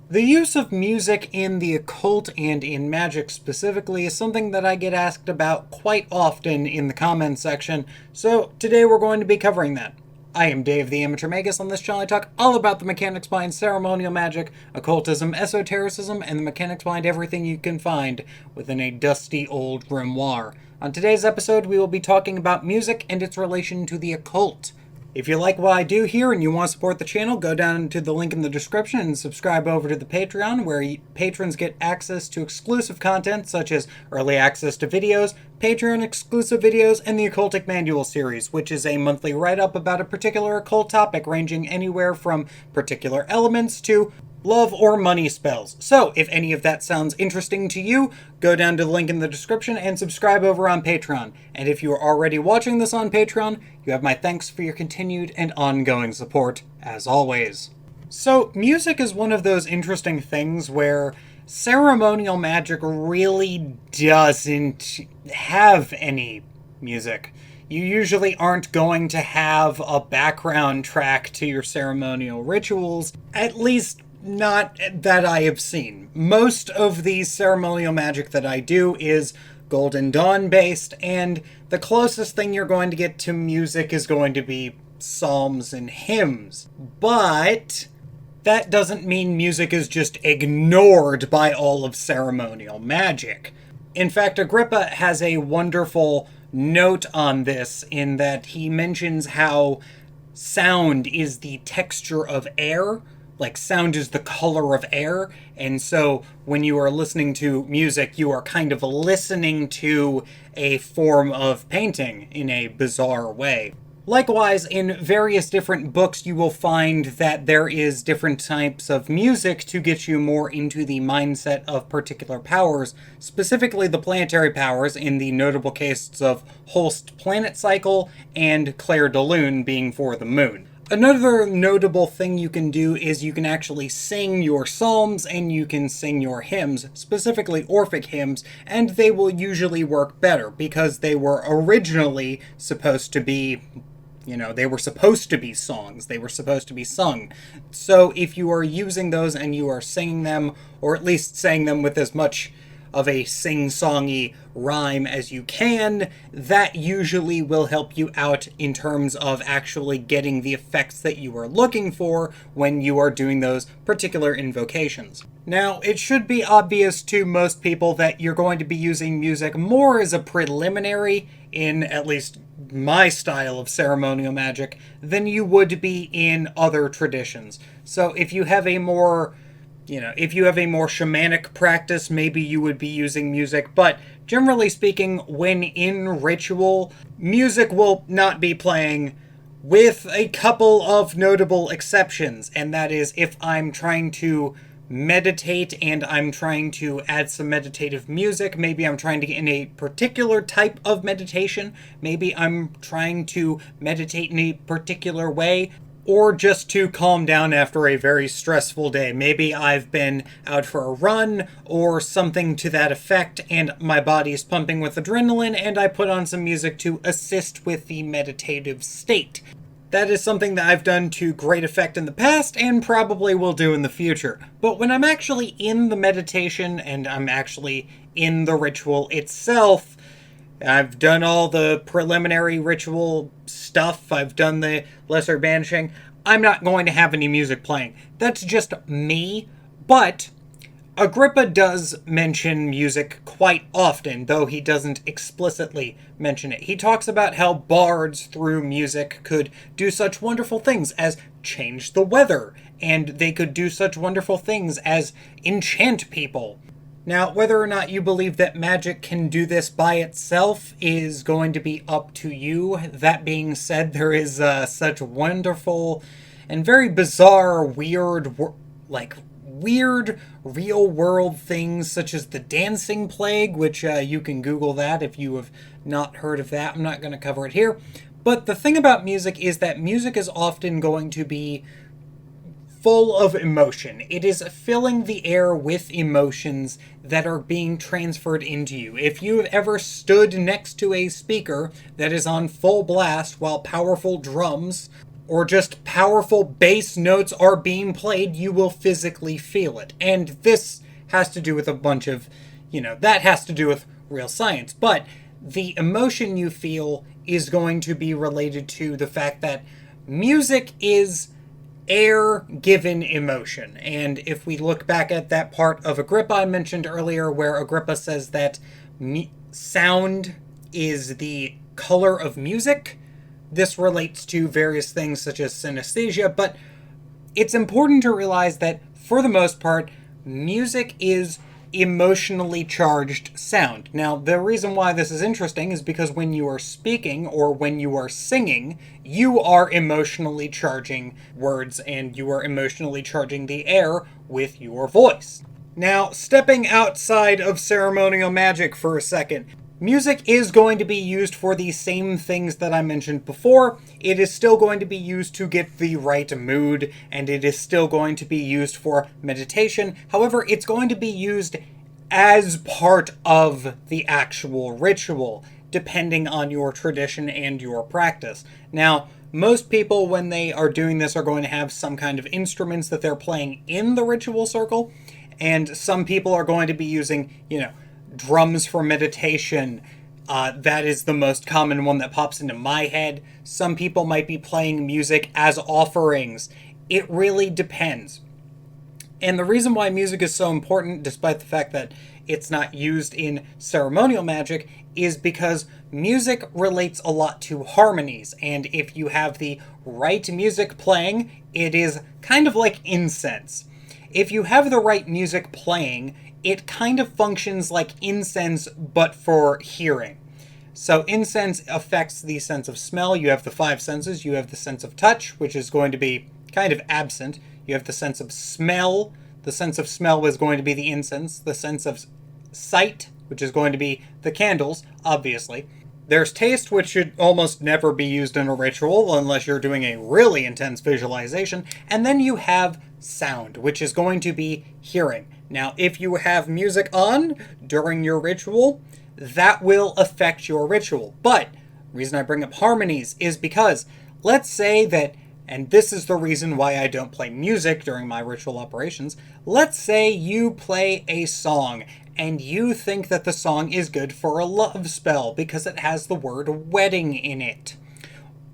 The use of music in the occult and in magic specifically is something that I get asked about quite often in the comments section, so today we're going to be covering that. I am Dave the Amateur Magus. On this channel I talk all about the mechanics behind ceremonial magic, occultism, esotericism, and the mechanics behind everything you can find within a dusty old grimoire. On today's episode we will be talking about music and its relation to the occult. If you like what I do here and you want to support the channel, go down to the link in the description and subscribe over to the Patreon, where patrons get access to exclusive content such as early access to videos, Patreon exclusive videos, and the Occultic Manual series, which is a monthly write-up about a particular occult topic ranging anywhere from particular elements to love or money spells. So, if any of that sounds interesting to you, go down to the link in the description and subscribe over on Patreon. And if you are already watching this on Patreon, you have my thanks for your continued and ongoing support, as always. So, music is one of those interesting things where ceremonial magic really doesn't have any music. You usually aren't going to have a background track to your ceremonial rituals, at least not that I have seen. Most of the ceremonial magic that I do is Golden Dawn based, and the closest thing you're going to get to music is going to be psalms and hymns. But that doesn't mean music is just ignored by all of ceremonial magic. In fact, Agrippa has a wonderful note on this in that he mentions how sound is the texture of air. Like, sound is the color of air, and so when you are listening to music, you are kind of listening to a form of painting in a bizarre way. Likewise, in various different books, you will find that there is different types of music to get you more into the mindset of particular powers, specifically the planetary powers in the notable cases of Holst Planet Cycle and Clair de Lune being for the moon. Another notable thing you can do is you can actually sing your psalms and you can sing your hymns, specifically Orphic hymns, and they will usually work better because they were originally supposed to be, they were supposed to be songs. They were supposed to be sung. So if you are using those and you are singing them, or at least saying them with as much of a sing-songy rhyme as you can, that usually will help you out in terms of actually getting the effects that you are looking for when you are doing those particular invocations. Now, it should be obvious to most people that you're going to be using music more as a preliminary in at least my style of ceremonial magic than you would be in other traditions. So if you have a more shamanic practice, maybe you would be using music, but generally speaking, when in ritual, music will not be playing, with a couple of notable exceptions, and that is if I'm trying to meditate and I'm trying to add some meditative music, maybe I'm trying to get in a particular type of meditation, maybe I'm trying to meditate in a particular way, or just to calm down after a very stressful day. Maybe I've been out for a run or something to that effect and my body is pumping with adrenaline and I put on some music to assist with the meditative state. That is something that I've done to great effect in the past and probably will do in the future. But when I'm actually in the meditation and I'm actually in the ritual itself, I've done all the preliminary ritual stuff, I've done the lesser banishing, I'm not going to have any music playing. That's just me, but Agrippa does mention music quite often, though he doesn't explicitly mention it. He talks about how bards through music could do such wonderful things as change the weather, and they could do such wonderful things as enchant people. Now, whether or not you believe that magic can do this by itself is going to be up to you. That being said, there is such wonderful and very bizarre, weird real-world things such as the dancing plague, which you can Google that if you have not heard of that. I'm not going to cover it here. But the thing about music is that music is often going to be full of emotion. It is filling the air with emotions that are being transferred into you. If you have ever stood next to a speaker that is on full blast while powerful drums or just powerful bass notes are being played, you will physically feel it. And this has to do with a bunch of, that has to do with real science. But the emotion you feel is going to be related to the fact that music is air given emotion. And if we look back at that part of Agrippa I mentioned earlier, where Agrippa says that sound is the color of music, this relates to various things such as synesthesia, but it's important to realize that for the most part, music is emotionally charged sound. Now, the reason why this is interesting is because when you are speaking or when you are singing, you are emotionally charging words and you are emotionally charging the air with your voice. Now, stepping outside of ceremonial magic for a second, music is going to be used for the same things that I mentioned before. It is still going to be used to get the right mood, and it is still going to be used for meditation. However, it's going to be used as part of the actual ritual, depending on your tradition and your practice. Now, most people, when they are doing this, are going to have some kind of instruments that they're playing in the ritual circle, and some people are going to be using, drums for meditation. That is the most common one that pops into my head. Some people might be playing music as offerings. It really depends. And the reason why music is so important, despite the fact that it's not used in ceremonial magic, is because music relates a lot to harmonies. And if you have the right music playing, it is kind of like incense. If you have the right music playing, it kind of functions like incense, but for hearing. So incense affects the sense of smell. You have the five senses. You have the sense of touch, which is going to be kind of absent. You have the sense of smell. The sense of smell is going to be the incense. The sense of sight, which is going to be the candles, obviously. There's taste, which should almost never be used in a ritual unless you're doing a really intense visualization. And then you have sound, which is going to be hearing. Now, if you have music on during your ritual, that will affect your ritual. But the reason I bring up harmonies is because let's say that, and this is the reason why I don't play music during my ritual operations, let's say you play a song and you think that the song is good for a love spell because it has the word wedding in it.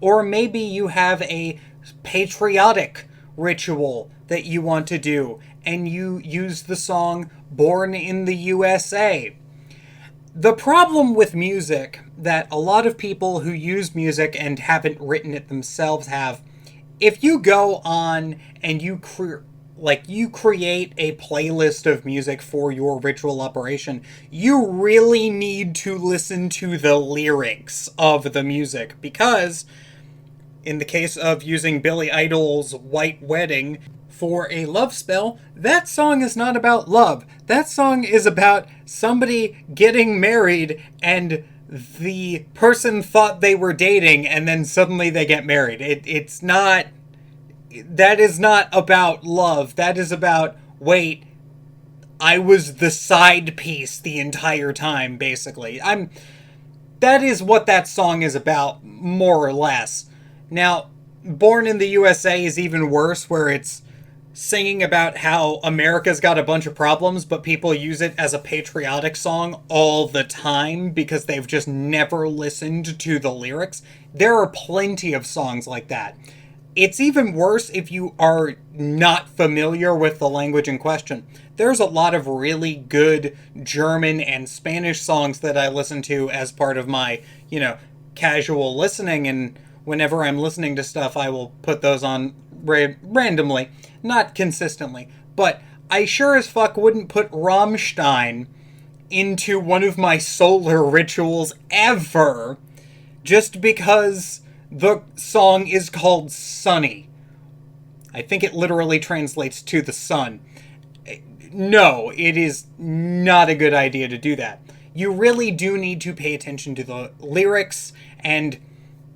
Or maybe you have a patriotic ritual that you want to do and you use the song Born in the USA. The problem with music that a lot of people who use music and haven't written it themselves have, if you go on and you create a playlist of music for your ritual operation, you really need to listen to the lyrics of the music, because in the case of using Billy Idol's White Wedding for a love spell, that song is not about love. That song is about somebody getting married and the person thought they were dating and then suddenly they get married. That is not about love. That is about, wait, I was the side piece the entire time, basically. That is what that song is about, more or less. Now, Born in the USA is even worse, where it's singing about how America's got a bunch of problems, but people use it as a patriotic song all the time because they've just never listened to the lyrics. There are plenty of songs like that. It's even worse if you are not familiar with the language in question. There's a lot of really good German and Spanish songs that I listen to as part of my, casual listening, and whenever I'm listening to stuff, I will put those on randomly, not consistently. But I sure as fuck wouldn't put Rammstein into one of my solar rituals ever, just because the song is called Sunny. I think it literally translates to the sun. No, it is not a good idea to do that. You really do need to pay attention to the lyrics, and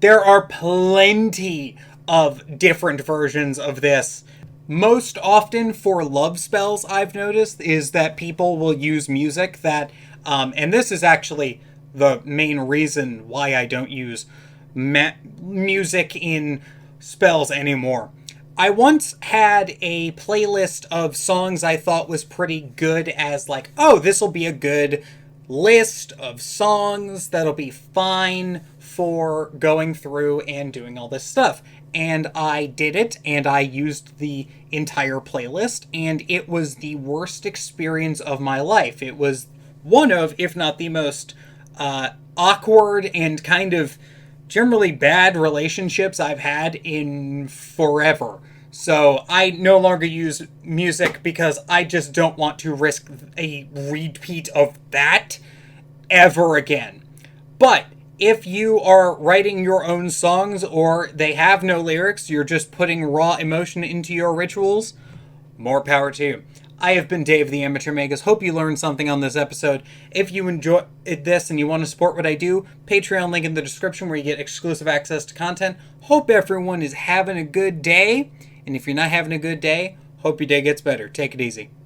there are plenty of different versions of this. Most often for love spells, I've noticed, is that people will use music that, and this is actually the main reason why I don't use music in spells anymore. I once had a playlist of songs I thought was pretty good as like, oh, this will be a good list of songs that'll be fine for going through and doing all this stuff. And I did it, and I used the entire playlist, and it was the worst experience of my life. It was one of, if not the most awkward and kind of generally bad relationships I've had in forever. So I no longer use music because I just don't want to risk a repeat of that ever again. But if you are writing your own songs or they have no lyrics, you're just putting raw emotion into your rituals, more power to you. I have been Dave the Amateur Magus. Hope you learned something on this episode. If you enjoyed this and you want to support what I do, Patreon link in the description where you get exclusive access to content. Hope everyone is having a good day. And if you're not having a good day, hope your day gets better. Take it easy.